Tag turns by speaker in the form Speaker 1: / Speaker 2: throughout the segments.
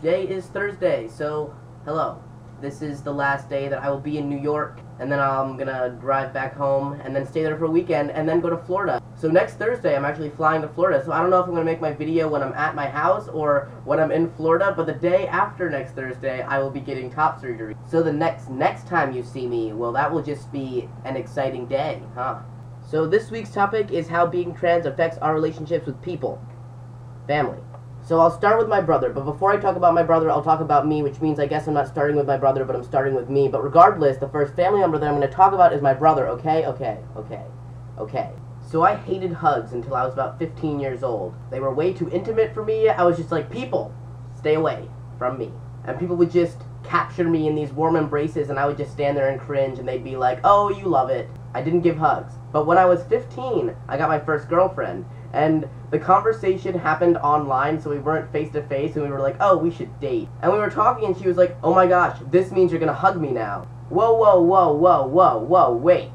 Speaker 1: Today is Thursday, so hello. This is the last day that I will be in New York, and then I'm gonna drive back home, and then stay there for a weekend, and then go to Florida. So next Thursday, I'm actually flying to Florida, so I don't know if I'm gonna make my video when I'm at my house, or when I'm in Florida, but the day after next Thursday, I will be getting top surgery. So the next time you see me, well, that will just be an exciting day, huh? So this week's topic is how being trans affects our relationships with people. Family. So I'll start with my brother, but before I talk about my brother, I'll talk about me, which means I guess I'm not starting with my brother, but I'm starting with me. But regardless, the first family member that I'm going to talk about is my brother, okay? Okay. So I hated hugs until I was about 15 years old. They were way too intimate for me. I was just like, people, stay away from me. And people would just capture me in these warm embraces, and I would just stand there and cringe, and they'd be like, oh, you love it. I didn't give hugs. But when I was 15, I got my first girlfriend. And the conversation happened online, so we weren't face-to-face, and we were like, oh, we should date. And we were talking, and she was like, oh my gosh, this means you're gonna hug me now. Whoa, wait.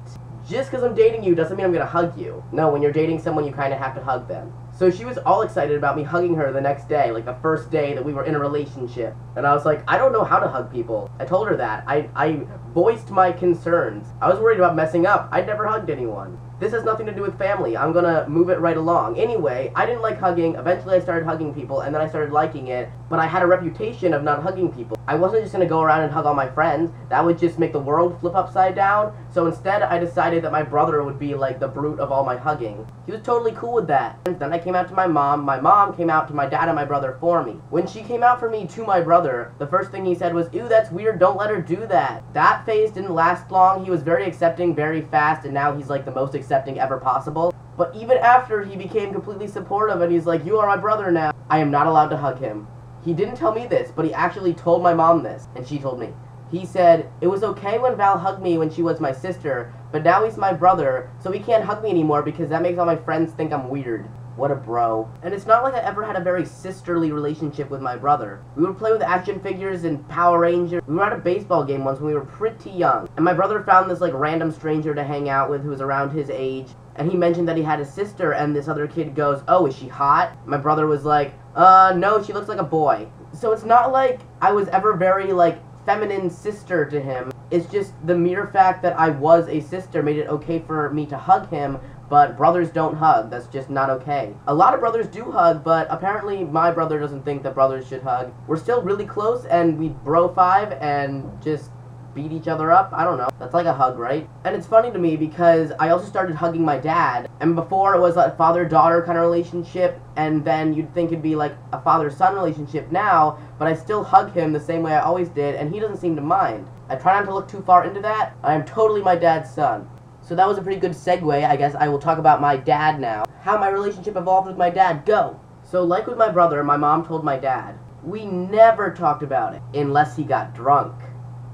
Speaker 1: Just because I'm dating you doesn't mean I'm gonna hug you. No, when you're dating someone, you kind of have to hug them. So she was all excited about me hugging her the next day, like the first day that we were in a relationship. And I was like, I don't know how to hug people. I told her that. I voiced my concerns. I was worried about messing up. I'd never hugged anyone. This has nothing to do with family. I'm gonna move it right along. Anyway, I didn't like hugging. Eventually I started hugging people, and then I started liking it. But I had a reputation of not hugging people. I wasn't just gonna go around and hug all my friends. That would just make the world flip upside down. So instead, I decided that my brother would be like the brute of all my hugging. He was totally cool with that. And then I came out to my mom came out to my dad and my brother for me. When she came out for me to my brother, the first thing he said was, ew, that's weird, don't let her do that. That phase didn't last long. He was very accepting, very fast, and now he's like the most accepting ever possible. But even after, he became completely supportive, and he's like, you are my brother now. I am not allowed to hug him. He didn't tell me this, but he actually told my mom this, and she told me. He said, it was okay when Val hugged me when she was my sister, but now he's my brother, so he can't hug me anymore because that makes all my friends think I'm weird. What a bro. And it's not like I ever had a very sisterly relationship with my brother. We would play with action figures and Power Rangers. We were at a baseball game once when we were pretty young. And my brother found this like random stranger to hang out with who was around his age. And he mentioned that he had a sister, and this other kid goes, oh, is she hot? My brother was like, no, she looks like a boy. So it's not like I was ever very like feminine sister to him. It's just the mere fact that I was a sister made it okay for me to hug him. But brothers don't hug. That's just not okay. A lot of brothers do hug, but apparently my brother doesn't think that brothers should hug. We're still really close, and we bro-five and just beat each other up. I don't know. That's like a hug, right? And it's funny to me because I also started hugging my dad. And before it was a father-daughter kind of relationship, and then you'd think it'd be like a father-son relationship now, but I still hug him the same way I always did, and he doesn't seem to mind. I try not to look too far into that. I am totally my dad's son. So that was a pretty good segue. I guess I will talk about my dad now. How my relationship evolved with my dad. Go! So like with my brother, my mom told my dad, we never talked about it unless he got drunk.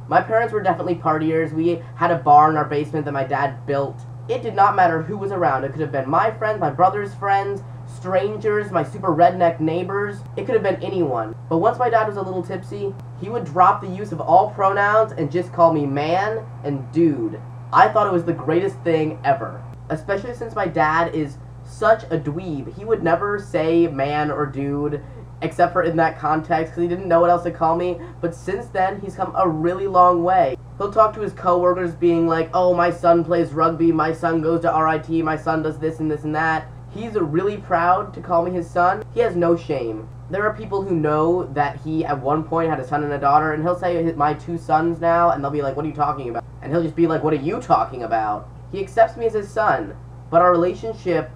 Speaker 1: My parents were definitely partiers. We had a bar in our basement that my dad built. It did not matter who was around. It could have been my friends, my brother's friends, strangers, my super redneck neighbors. It could have been anyone. But once my dad was a little tipsy, he would drop the use of all pronouns and just call me man and dude. I thought it was the greatest thing ever. Especially since my dad is such a dweeb. He would never say man or dude, except for in that context, because he didn't know what else to call me. But since then, he's come a really long way. He'll talk to his coworkers being like, oh, my son plays rugby, my son goes to RIT, my son does this and this and that. He's really proud to call me his son. He has no shame. There are people who know that he at one point had a son and a daughter, and he'll say my two sons now, and they'll be like, what are you talking about? And he'll just be like, what are you talking about? He accepts me as his son, but our relationship,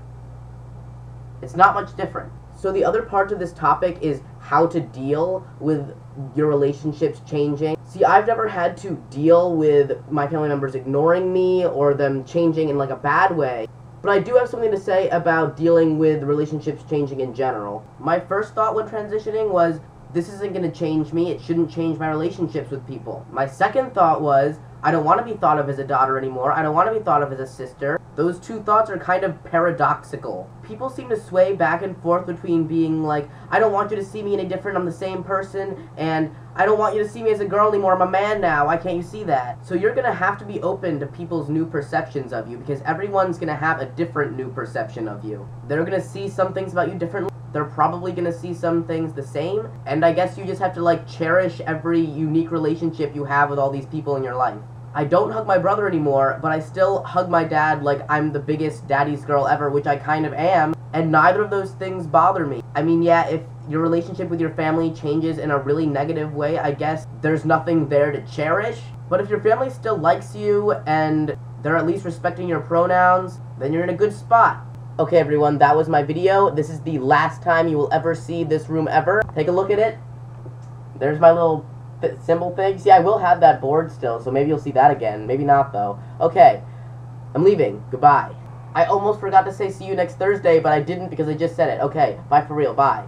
Speaker 1: it's not much different. So the other part of this topic is how to deal with your relationships changing. See, I've never had to deal with my family members ignoring me or them changing in like a bad way. But I do have something to say about dealing with relationships changing in general. My first thought when transitioning was, this isn't going to change me, it shouldn't change my relationships with people. My second thought was, I don't want to be thought of as a daughter anymore, I don't want to be thought of as a sister. Those two thoughts are kind of paradoxical. People seem to sway back and forth between being like, I don't want you to see me any different, I'm the same person, and I don't want you to see me as a girl anymore, I'm a man now, why can't you see that? So you're going to have to be open to people's new perceptions of you, because everyone's going to have a different new perception of you. They're going to see some things about you differently. they're probably gonna see some things the same, and I guess you just have to, like, cherish every unique relationship you have with all these people in your life. I don't hug my brother anymore, but I still hug my dad like I'm the biggest daddy's girl ever, which I kind of am, and neither of those things bother me. I mean, yeah, if your relationship with your family changes in a really negative way, I guess there's nothing there to cherish, but if your family still likes you and they're at least respecting your pronouns, then you're in a good spot. Okay, everyone, that was my video. This is the last time you will ever see this room ever. Take a look at it. There's my little symbol thing. See, I will have that board still, so maybe you'll see that again. Maybe not, though. Okay, I'm leaving. Goodbye. I almost forgot to say see you next Thursday, but I didn't because I just said it. Okay, bye for real. Bye.